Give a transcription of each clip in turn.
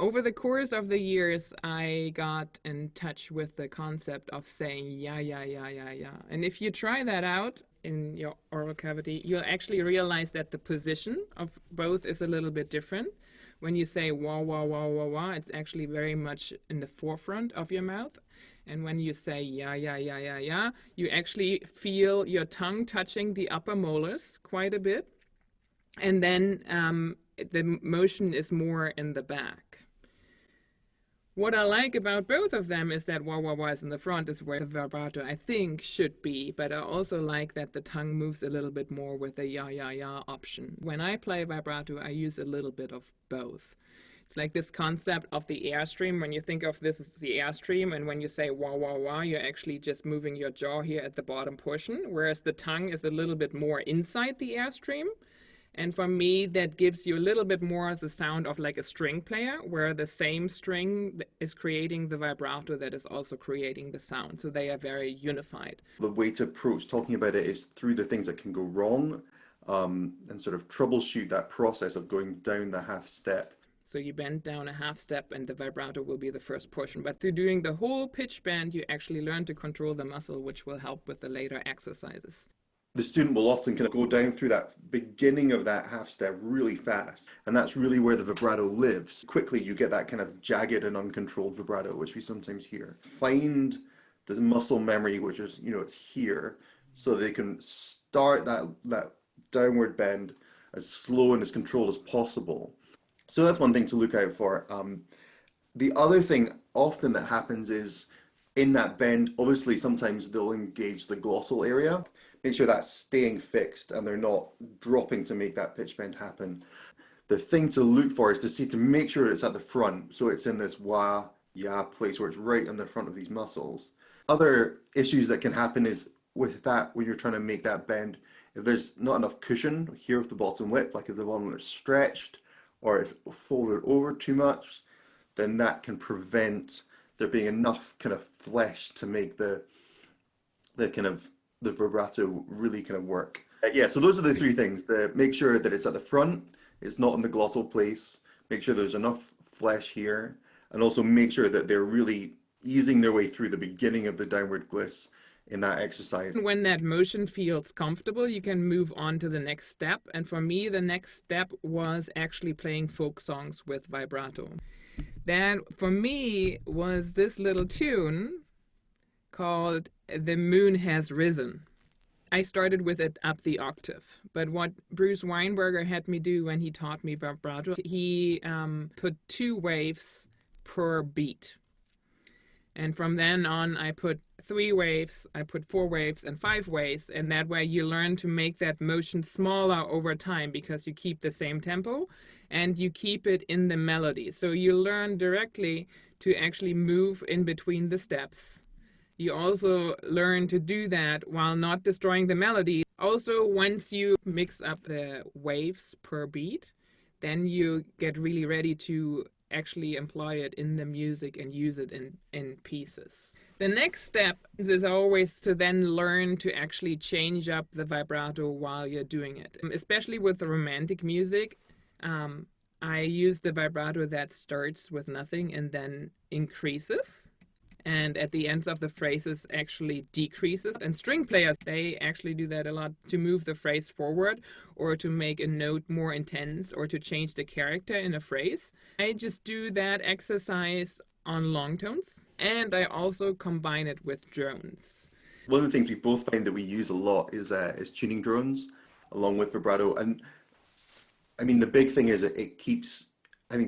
Over the course of the years, I got in touch with the concept of saying yeah, yeah, yeah, yeah, yeah. And if you try that out in your oral cavity, you'll actually realize that the position of both is a little bit different. When you say wah, wah, wah, wah, wah, it's actually very much in the forefront of your mouth. And when you say yeah, yeah, yeah, yeah, yeah, you actually feel your tongue touching the upper molars quite a bit. And then the motion is more in the back. What I like about both of them is that wah wah wah is in the front, is where the vibrato I think should be, but I also like that the tongue moves a little bit more with the ya ya ya option. When I play vibrato, I use a little bit of both. It's like this concept of the airstream. When you think of this as the airstream, and when you say wah wah wah, you're actually just moving your jaw here at the bottom portion, whereas the tongue is a little bit more inside the airstream. And for me, that gives you a little bit more of the sound of like a string player, where the same string is creating the vibrato that is also creating the sound. So they are very unified. The way to approach talking about it is through the things that can go wrong, and sort of troubleshoot that process of going down the half step. So you bend down a half step and the vibrato will be the first portion. But through doing the whole pitch bend, you actually learn to control the muscle, which will help with the later exercises. The student will often kind of go down through that beginning of that half step really fast. And that's really where the vibrato lives. Quickly, you get that kind of jagged and uncontrolled vibrato, which we sometimes hear. Find the muscle memory, which is, it's here, so they can start that downward bend as slow and as controlled as possible. So that's one thing to look out for. The other thing often that happens is in that bend, obviously sometimes they'll engage the glottal area. Make sure that's staying fixed and they're not dropping to make that pitch bend happen. The thing to look for is to make sure it's at the front. So it's in this wah, ya place where it's right in the front of these muscles. Other issues that can happen is with that, when you're trying to make that bend, if there's not enough cushion here with the bottom lip, like if the one is stretched or it's folded over too much, then that can prevent there being enough kind of flesh to make the vibrato really kind of work. Yeah, so those are the three things. Make sure that it's at the front, it's not in the glottal place, make sure there's enough flesh here, and also make sure that they're really easing their way through the beginning of the downward gliss in that exercise. When that motion feels comfortable, you can move on to the next step. And for me, the next step was actually playing folk songs with vibrato. That, for me, was this little tune called The Moon Has Risen. I started with it up the octave, but what Bruce Weinberger had me do when he taught me vibrato, he put 2 waves per beat. And from then on, I put 3 waves, I put 4 waves and 5 waves, and that way you learn to make that motion smaller over time because you keep the same tempo and you keep it in the melody. So you learn directly to actually move in between the steps. You also learn to do that while not destroying the melody. Also, once you mix up the waves per beat, then you get really ready to actually employ it in the music and use it in pieces. The next step is always to then learn to actually change up the vibrato while you're doing it. Especially with the romantic music, I use the vibrato that starts with nothing and then increases. And at the ends of the phrases actually decreases. And string players, they actually do that a lot to move the phrase forward or to make a note more intense or to change the character in a phrase. I just do that exercise on long tones, and I also combine it with drones. One of the things we both find that we use a lot is tuning drones along with vibrato. And I mean, the big thing is I think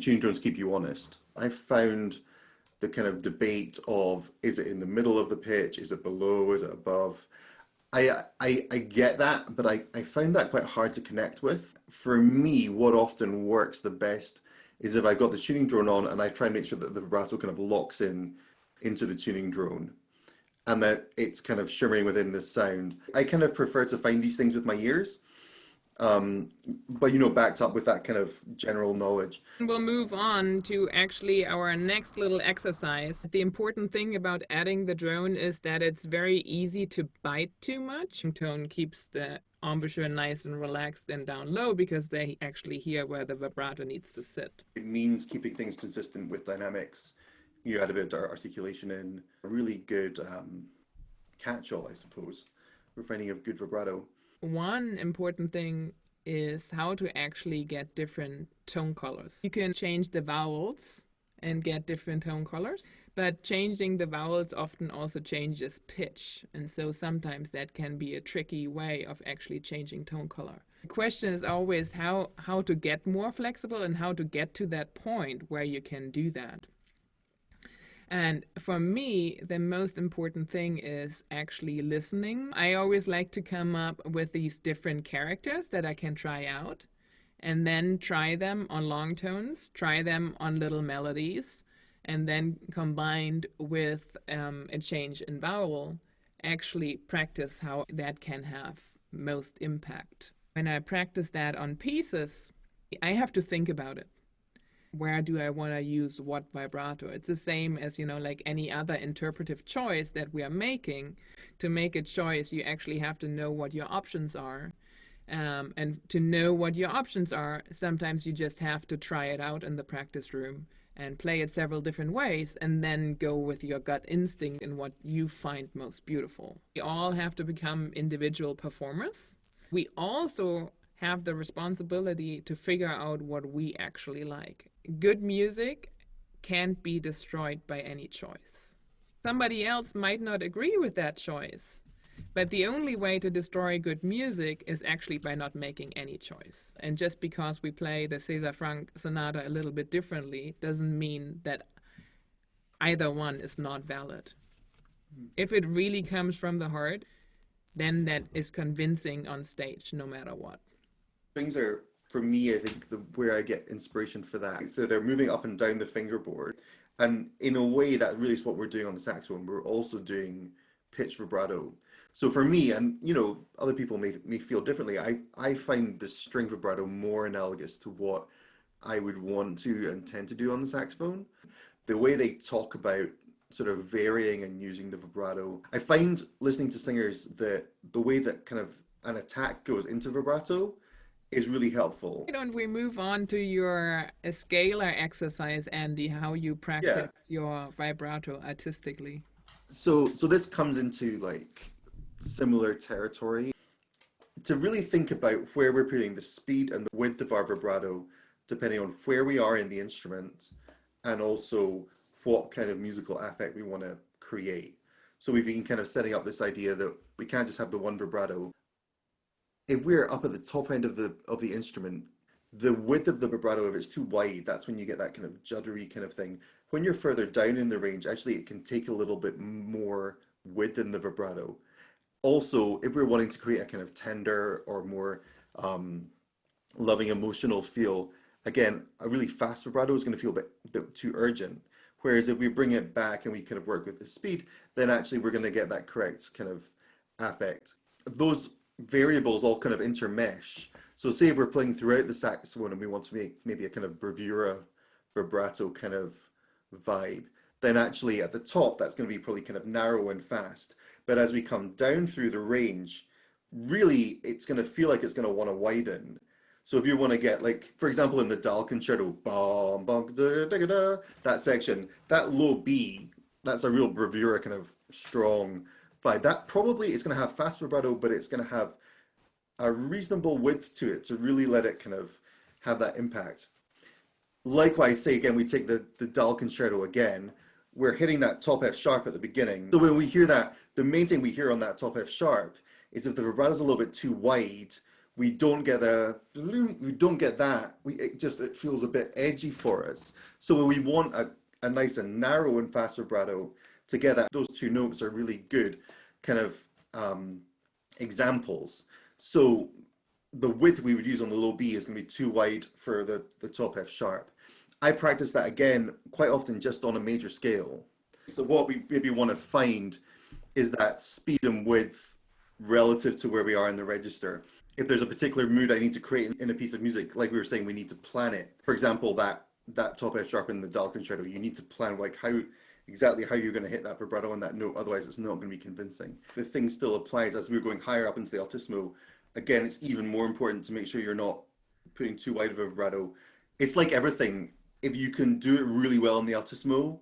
tuning drones keep you honest. I've found the kind of debate of, is it in the middle of the pitch? Is it below? Is it above? I get that, but I found that quite hard to connect with. For me, what often works the best is if I've got the tuning drone on and I try and make sure that the vibrato kind of locks into the tuning drone and that it's kind of shimmering within the sound. I kind of prefer to find these things with my ears. But backed up with that kind of general knowledge. We'll move on to actually our next little exercise. The important thing about adding the drone is that it's very easy to bite too much. Tone keeps the embouchure nice and relaxed and down low because they actually hear where the vibrato needs to sit. It means keeping things consistent with dynamics. You add a bit of articulation in, a really good catch-all, I suppose. We're finding a good vibrato. One important thing is how to actually get different tone colors. You can change the vowels and get different tone colors, but changing the vowels often also changes pitch, and so sometimes that can be a tricky way of actually changing tone color. The question is always how to get more flexible and how to get to that point where you can do that. And for me, the most important thing is actually listening. I always like to come up with these different characters that I can try out, and then try them on long tones, try them on little melodies, and then combined with a change in vowel, actually practice how that can have most impact. When I practice that on pieces, I have to think about it. Where do I want to use what vibrato? It's the same as, like any other interpretive choice that we are making. To make a choice, you actually have to know what your options are. And to know what your options are, sometimes you just have to try it out in the practice room and play it several different ways and then go with your gut instinct and what you find most beautiful. We all have to become individual performers. We also have the responsibility to figure out what we actually like. Good music can't be destroyed by any choice. Somebody else might not agree with that choice, but the only way to destroy good music is actually by not making any choice. And just because we play the César Franck sonata a little bit differently doesn't mean that either one is not valid. If it really comes from the heart, then that is convincing on stage no matter what. Things are, for me, I think where I get inspiration for that. So they're moving up and down the fingerboard. And in a way, that really is what we're doing on the saxophone. We're also doing pitch vibrato. So for me, and other people may feel differently, I find the string vibrato more analogous to what I would want to and tend to do on the saxophone. The way they talk about sort of varying and using the vibrato. I find listening to singers that the way that kind of an attack goes into vibrato is really helpful. Why don't we move on to your scalar exercise, Andy, how you practice your vibrato artistically? So this comes into like similar territory. To really think about where we're putting the speed and the width of our vibrato, depending on where we are in the instrument, and also what kind of musical affect we want to create. So we've been kind of setting up this idea that we can't just have the one vibrato. If we're up at the top end of the instrument, the width of the vibrato, if it's too wide, that's when you get that kind of juddery kind of thing. When you're further down in the range, actually it can take a little bit more width in the vibrato. Also, if we're wanting to create a kind of tender or more loving emotional feel, again, a really fast vibrato is going to feel a bit too urgent. Whereas if we bring it back and we kind of work with the speed, then actually we're going to get that correct kind of affect. Those variables all kind of intermesh. So say if we're playing throughout the saxophone and we want to make maybe a kind of bravura vibrato kind of vibe, then actually at the top that's going to be probably kind of narrow and fast. But as we come down through the range, really it's going to feel like it's going to want to widen. So if you want to get, like, for example, in the Dahl concerto, bum, bum, da, da, da, that section, that low B, that's a real bravura kind of strong vibe. That probably is going to have fast vibrato, but it's going to have a reasonable width to it to really let it kind of have that impact. Likewise, say again, we take the Dahl concerto again, we're hitting that top F sharp at the beginning. So when we hear that, the main thing we hear on that top F sharp is if the vibrato is a little bit too wide, we don't get that. It feels a bit edgy for us. So when we want a nice and narrow and fast vibrato to get that, those two notes are really good kind of examples. So the width we would use on the low B is going to be too wide for the top F sharp. I practice that again quite often just on a major scale. So what we maybe want to find is that speed and width relative to where we are in the register. If there's a particular mood I need to create in a piece of music, like we were saying, we need to plan it. For example, that top F sharp in the Dahl concerto, you need to plan like exactly how you're going to hit that vibrato on that note, otherwise it's not going to be convincing. The thing still applies as we're going higher up into the Altissimo again, it's even more important to make sure you're not putting too wide of a vibrato. It's like everything. If you can do it really well in the Altissimo,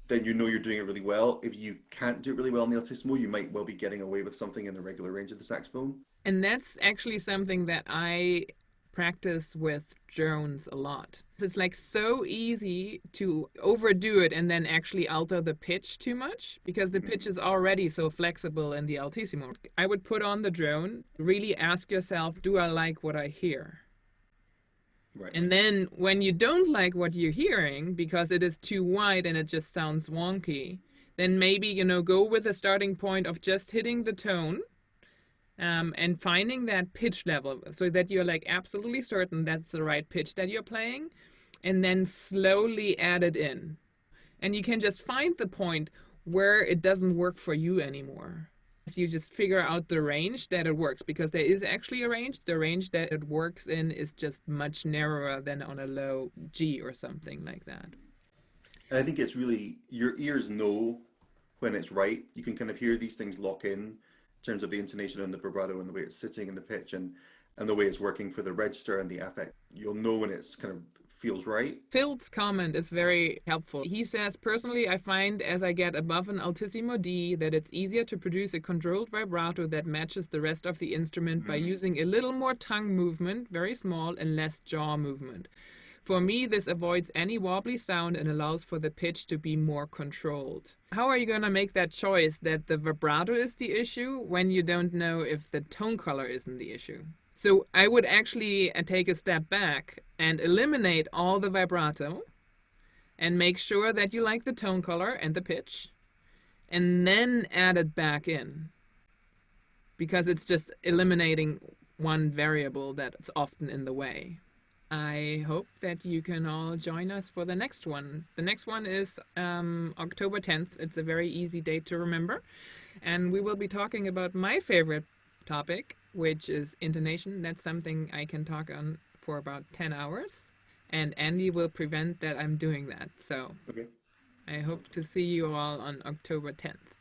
then you know you're doing it really well. If you can't do it really well in the Altissimo, you might well be getting away with something in the regular range of the saxophone. And that's actually something that I practice with drones a lot. It's like so easy to overdo it and then actually alter the pitch too much because the pitch is already so flexible in the Altissimo. I would put on the drone, really ask yourself, do I like what I hear? Right. And then when you don't like what you're hearing because it is too wide and it just sounds wonky, then maybe, you know, go with a starting point of just hitting the tone. And finding that pitch level so that you're like absolutely certain that's the right pitch that you're playing, and then slowly add it in. And you can just find the point where it doesn't work for you anymore. So you just figure out the range that it works, because there is actually a range. The range that it works in is just much narrower than on a low G or something like that. And I think it's really, your ears know when it's right. You can kind of hear these things lock in terms of the intonation and the vibrato and the way it's sitting in the pitch and the way it's working for the register and the affect. You'll know when it's kind of feels right. Phil's comment is very helpful. He says, personally, I find as I get above an Altissimo D that it's easier to produce a controlled vibrato that matches the rest of the instrument by using a little more tongue movement, very small, and less jaw movement. For me, this avoids any wobbly sound and allows for the pitch to be more controlled. How are you going to make that choice that the vibrato is the issue when you don't know if the tone color isn't the issue? So I would actually take a step back and eliminate all the vibrato and make sure that you like the tone color and the pitch, and then add it back in, because it's just eliminating one variable that's often in the way. I hope that you can all join us for the next one. The next one is October 10th. It's a very easy date to remember. And we will be talking about my favorite topic, which is intonation. That's something I can talk on for about 10 hours. And Andy will prevent that I'm doing that. So Okay. I hope to see you all on October 10th.